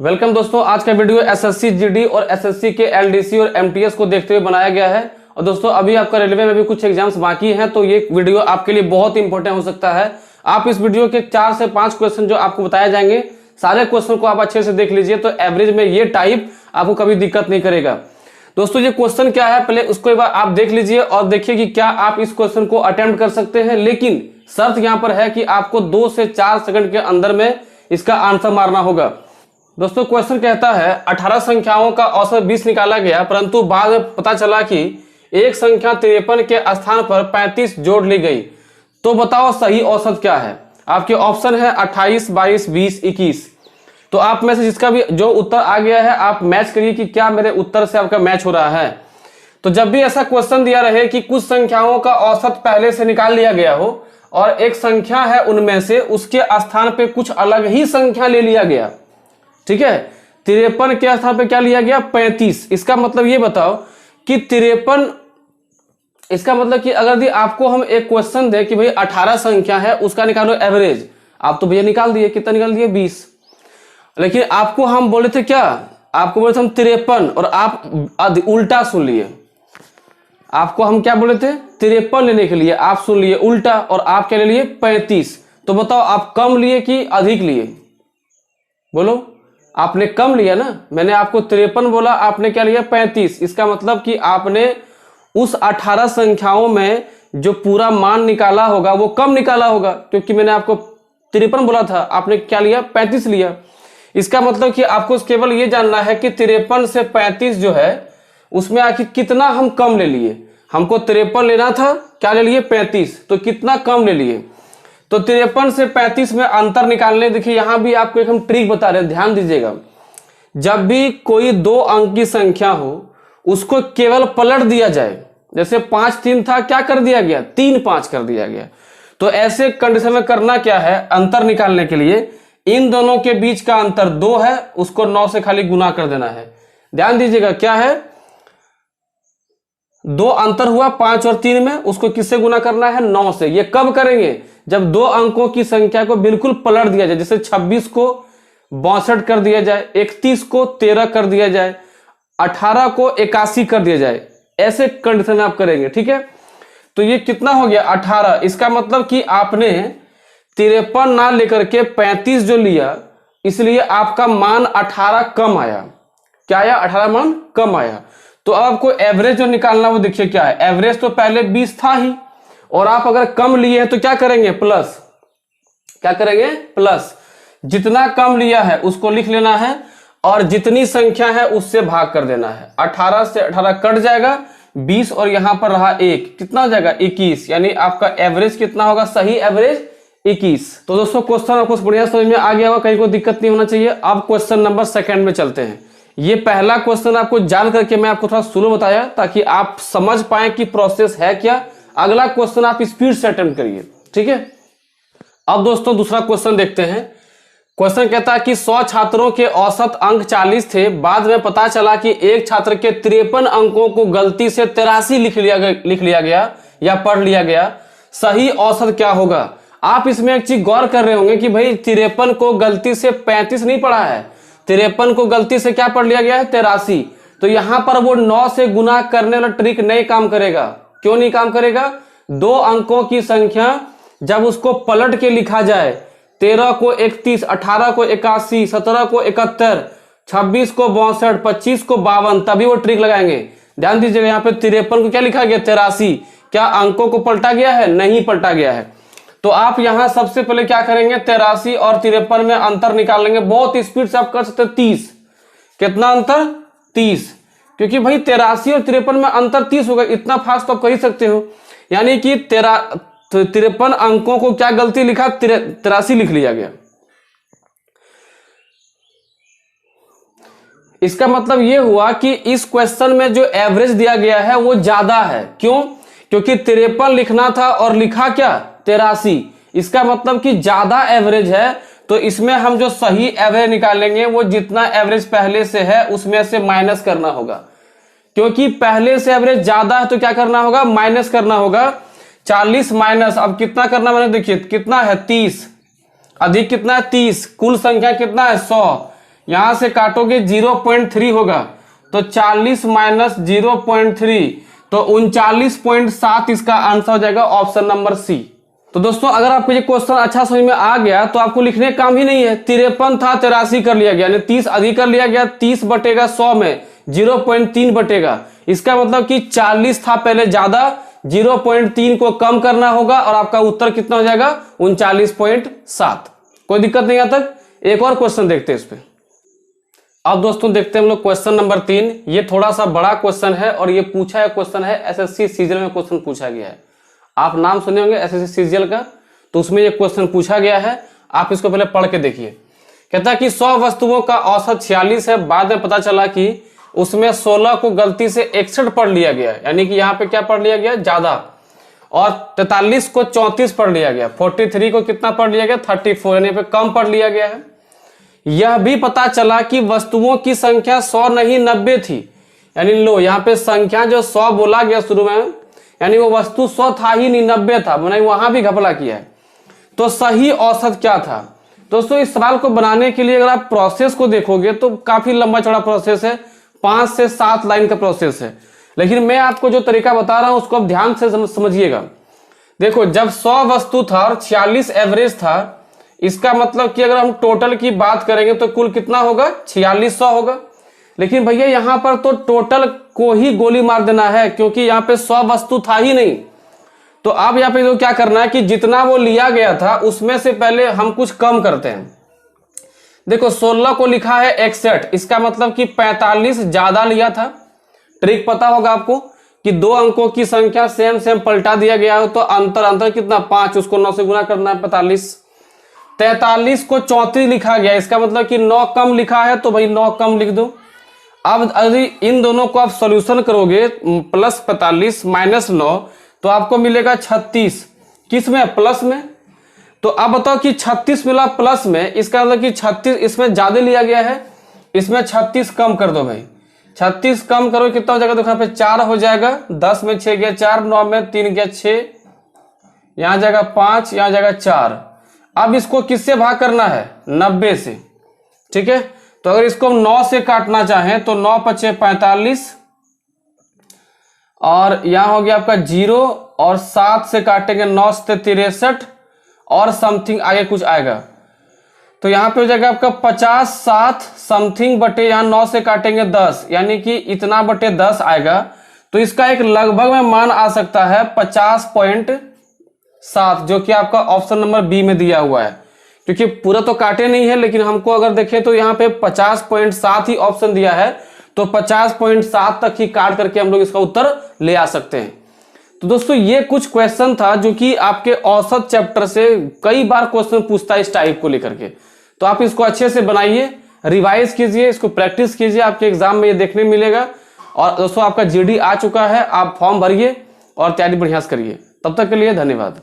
Welcome दोस्तों, आज का वीडियो एसएससी जीडी और एसएससी के एलडीसी और एमटीएस को देखते हुए बनाया गया है। और दोस्तों अभी आपका रेलवे में भी कुछ एग्जाम्स बाकी हैं, तो ये वीडियो आपके लिए बहुत इंपॉर्टेंट हो सकता है। आप इस वीडियो के 4 से 5 क्वेश्चन जो आपको बताए जाएंगे, सारे क्वेश्चन को आप अच्छे से देख लीजिए, तो एवरेज में ये टाइप आपको कभी दिक्कत नहीं करेगा। दोस्तों ये क्वेश्चन क्या है, पहले उसको एक बार आप देख लीजिए और देखिए कि क्या आप इस क्वेश्चन को अटेम्प्ट कर सकते हैं। लेकिन शर्त यहाँ पर है कि आपको 2 से 4 सेकंड के अंदर में इसका आंसर मारना होगा। दोस्तों क्वेश्चन कहता है 18 संख्याओं का औसत 20 निकाला गया, परंतु बाद में पता चला कि एक संख्या 53 के स्थान पर 35 जोड़ ली गई, तो बताओ सही औसत क्या है। आपके ऑप्शन है 28, 22, 20, 21। तो आप में से जिसका भी जो उत्तर आ गया है आप मैच करिए कि क्या मेरे उत्तर से आपका मैच हो रहा है। तो जब भी ऐसा क्वेश्चन दिया रहे कि कुछ संख्याओं का औसत पहले से निकाल लिया गया हो और एक संख्या है उनमें से उसके स्थान पे कुछ अलग ही संख्या ले लिया गया, ठीक है। 53 के स्थान पे क्या लिया गया, 35। इसका मतलब ये बताओ कि 53, इसका मतलब कि अगर आपको हम एक क्वेश्चन दे कि भाई 18 संख्या है उसका निकालो एवरेज, आप तो भैया निकाल दिए, कितना निकाल दिए 20। लेकिन आपको हम बोले थे क्या, आपको बोले थे हम 53 और आप उल्टा सुन लिए। आपको हम क्या बोले थे 53 लेने के लिए, आप सुन लिए उल्टा और आप क्या ले लिए 35। तो बताओ आप कम लिए कि अधिक लिए, बोलो। आपने कम लिया ना, मैंने आपको 53 बोला, आपने क्या लिया 35। इसका मतलब कि आपने उस 18 संख्याओं में जो पूरा मान निकाला होगा वो कम निकाला होगा, क्योंकि मैंने आपको 53 बोला था, आपने क्या लिया 35 लिया। इसका मतलब कि आपको केवल ये जानना है कि 53 से 35 जो है उसमें आखिर कितना हम कम ले लिए। हमको 53 लेना था, क्या ले लिए 35, तो कितना कम ले लिए। तो 53 से 35 में अंतर निकालने, देखिए यहां भी आपको एक हम ट्रिक बता रहे हैं, ध्यान दीजिएगा। जब भी कोई 2 अंक की संख्या हो उसको केवल पलट दिया जाए, जैसे 5 3 था, क्या कर दिया गया 3 5 कर दिया गया। तो ऐसे कंडीशन में करना क्या है, अंतर निकालने के लिए इन दोनों के बीच का अंतर 2 है, उसको 9 से खाली गुना कर देना है। ध्यान दीजिएगा क्या है, 2 अंतर हुआ 5 और 3 में, उसको किससे गुना करना है 9 से। ये कब करेंगे, जब 2 अंकों की संख्या को बिल्कुल पलट दिया जाए, जैसे 26 को 62 कर दिया जाए, 31 को 13 कर दिया जाए, 18 को 81 कर दिया जाए, ऐसे कंडीशन में आप करेंगे, ठीक है। तो ये कितना हो गया 18। इसका मतलब कि आपने 53 ना लेकर के 35 जो लिया, इसलिए आपका मान 18 कम आया। क्या आया, 18 मान कम आया। तो अब आपको एवरेज जो निकालना वो देखिए क्या है, एवरेज तो पहले 20 था ही, और आप अगर कम लिए हैं तो क्या करेंगे प्लस, क्या करेंगे प्लस। जितना कम लिया है उसको लिख लेना है और जितनी संख्या है उससे भाग कर देना है। 18 से 18 कट जाएगा, 20 और यहां पर रहा 1, कितना हो जाएगा 21। यानी आपका एवरेज कितना होगा, सही एवरेज 21। तो दोस्तों क्वेश्चन आपको बढ़िया समझ में आ गया होगा, कहीं कोई दिक्कत नहीं होना चाहिए। अब क्वेश्चन नंबर 2 में चलते हैं। ये पहला क्वेश्चन आपको जान करके मैं आपको थोड़ा स्लो बताया ताकि आप समझ पाए कि प्रोसेस है क्या। अगला क्वेश्चन आप स्पीड से अटेम्प्ट करिए, ठीक है। अब दोस्तों दूसरा क्वेश्चन देखते हैं। क्वेश्चन कहता है कि 100 छात्रों के औसत अंक 40 थे, बाद में पता चला कि एक छात्र के 53 अंकों को गलती से 83 लिख लिया गया या पढ़ लिया गया, सही औसत क्या होगा। आप इसमें एक चीज गौर कर रहे होंगे कि भाई 53 को गलती से 35 नहीं पढ़ा है, 53 को गलती से क्या पढ़ लिया गया है 83। तो यहां पर वो 9 से गुना करने वाला ट्रिक नहीं काम करेगा। क्यों नहीं काम करेगा, 2 अंकों की संख्या जब उसको पलट के लिखा जाए, 13 को 31, 18 को 81, 17 को 71, 26 को 62, 25 को 52, तभी वो ट्रिक लगाएंगे। ध्यान दीजिएगा यहाँ पे 53 को क्या लिखा गया 83, क्या अंकों को पलटा गया है, नहीं पलटा गया है। तो आप यहां सबसे पहले क्या करेंगे, 83 और 53 में अंतर निकाल लेंगे। बहुत स्पीड से आप कर सकते हैं 30। कितना अंतर 30, क्योंकि भाई 83 और 53 में अंतर 30 होगा, इतना फास्ट तो आप कर ही सकते हो। यानी कि 53 अंकों को क्या गलती लिखा 83 लिख लिया गया। इसका मतलब यह हुआ कि इस क्वेश्चन में जो एवरेज दिया गया है वो ज्यादा है। क्यों, क्योंकि 53 लिखना था और लिखा क्या 83। इसका मतलब कि ज्यादा एवरेज है। तो इसमें हम जो सही एवरेज निकालेंगे वो जितना एवरेज पहले से है उसमें से माइनस करना होगा, क्योंकि पहले से एवरेज ज्यादा है तो क्या करना होगा, माइनस करना होगा। 40 माइनस, अब कितना करना मैंने देखिए कितना है 30, अधिक कितना है 30, कुल संख्या कितना है 100। यहां से काटोगे 0.3 होगा, तो 40 माइनस 0.3, तो 39.7 इसका आंसर हो जाएगा ऑप्शन नंबर सी। तो दोस्तों अगर आपको ये क्वेश्चन अच्छा समझ में आ गया तो आपको लिखने काम ही नहीं है। 53 था 83 कर लिया गया, यानी 30 अधिक कर लिया गया, 30 बटेगा 100 में 0.3 बटेगा, इसका मतलब कि 40 था पहले ज्यादा, 0.3 को कम करना होगा और आपका उत्तर कितना हो जाएगा 39.7। कोई दिक्कत नहीं आता। एक और क्वेश्चन देखते हैं इस पे। अब दोस्तों देखते हैं हम लोग क्वेश्चन नंबर 3। ये थोड़ा सा बड़ा क्वेश्चन है और ये पूछा है क्वेश्चन है एसएससी सीजीएल में क्वेश्चन पूछा गया है। आप नाम सुने होंगे एसएससी सीजीएल का, तो उसमें ये क्वेश्चन पूछा गया है। आप इसको पहले पढ़ के देखिए। कहता है कि 100 वस्तुओं का औसत 46 है, बाद में पता चला कि उसमें 16 को गलती से 61 पढ़ लिया गया, यानी कि यहाँ पे क्या पढ़ लिया गया ज्यादा, और 43 को 34 पढ़ लिया गया, 43 को कितना पढ़ लिया गया 34, यानी पे कम पढ़ लिया गया है। यह भी पता चला कि वस्तुओं की संख्या 100 नहीं 90 थी, यानी लो यहाँ पे संख्या जो 100 बोला गया शुरू में, यानी वो वस्तु 100 था ही नहीं 90 था, मैंने वहां भी घपला किया है। तो सही औसत क्या था। दोस्तों इस सवाल को बनाने के लिए अगर आप प्रोसेस को देखोगे तो काफी लंबा चौड़ा प्रोसेस है, 5 से 7 लाइन का प्रोसेस है, लेकिन मैं आपको जो तरीका बता रहा हूं उसको आप ध्यान से समझिएगा। देखो जब 100 वस्तु था और 46 एवरेज था, इसका मतलब कि अगर हम टोटल की बात करेंगे तो कुल कितना होगा 4600 होगा। लेकिन भैया यहां पर तो टोटल को ही गोली मार देना है, क्योंकि यहाँ पे 100 वस्तु था ही नहीं। तो अब यहाँ पे तो क्या करना है कि जितना वो लिया गया था उसमें से पहले हम कुछ कम करते हैं। देखो 16 को लिखा है 61, इसका मतलब कि 45 ज्यादा लिया था। ट्रिक पता होगा आपको कि 2 अंकों की संख्या सेम सेम पलटा दिया गया हो तो अंतर कितना 5, उसको 9 से गुना करना है 45। 43 को 34 लिखा गया, इसका मतलब कि 9 कम लिखा है तो भाई 9 कम लिख दो। अब यदि इन दोनों को आप सॉल्यूशन करोगे प्लस 45 माइनस 9 तो आपको मिलेगा 36, किस में प्लस में। तो अब बताओ कि 36 मिला प्लस में, इसका मतलब कि 36 इसमें ज्यादा लिया गया है, इसमें 36 कम कर दो भाई। 36 कम करो कितना हो जाएगा, देखो यहाँ पे 4 हो जाएगा, 10 में 6 गया 4, 9 में 3 गया 6, यहाँ जाएगा 5, यहाँ जाएगा 4। अब इसको किससे भाग करना है 90 से, ठीक है। तो अगर इसको हम 9 से काटना चाहें तो 9 पचे 45, और यहां हो गया आपका 0, और 7 से काटेंगे 9 से 63 और समथिंग आगे कुछ आएगा, तो यहां पे हो जाएगा आपका 50 7 समथिंग बटे यहां 9 से काटेंगे 10, यानी कि इतना बटे 10 आएगा। तो इसका एक लगभग में मान आ सकता है 50.7, जो कि आपका ऑप्शन नंबर बी में दिया हुआ है। क्योंकि पूरा तो काटे नहीं है, लेकिन हमको अगर देखें तो यहाँ पे 50.7 ही ऑप्शन दिया है, तो 50.7 तक ही काट करके हम लोग इसका उत्तर ले आ सकते हैं। तो दोस्तों ये कुछ क्वेश्चन था जो कि आपके औसत चैप्टर से कई बार क्वेश्चन पूछता है इस टाइप को लेकर के। तो आप इसको अच्छे से बनाइए, रिवाइज कीजिए, इसको प्रैक्टिस कीजिए, आपके एग्जाम में ये देखने मिलेगा। और दोस्तों आपका जीडी आ चुका है, आप फॉर्म भरिए और तैयारी बढ़िया से करिए। तब तक के लिए धन्यवाद।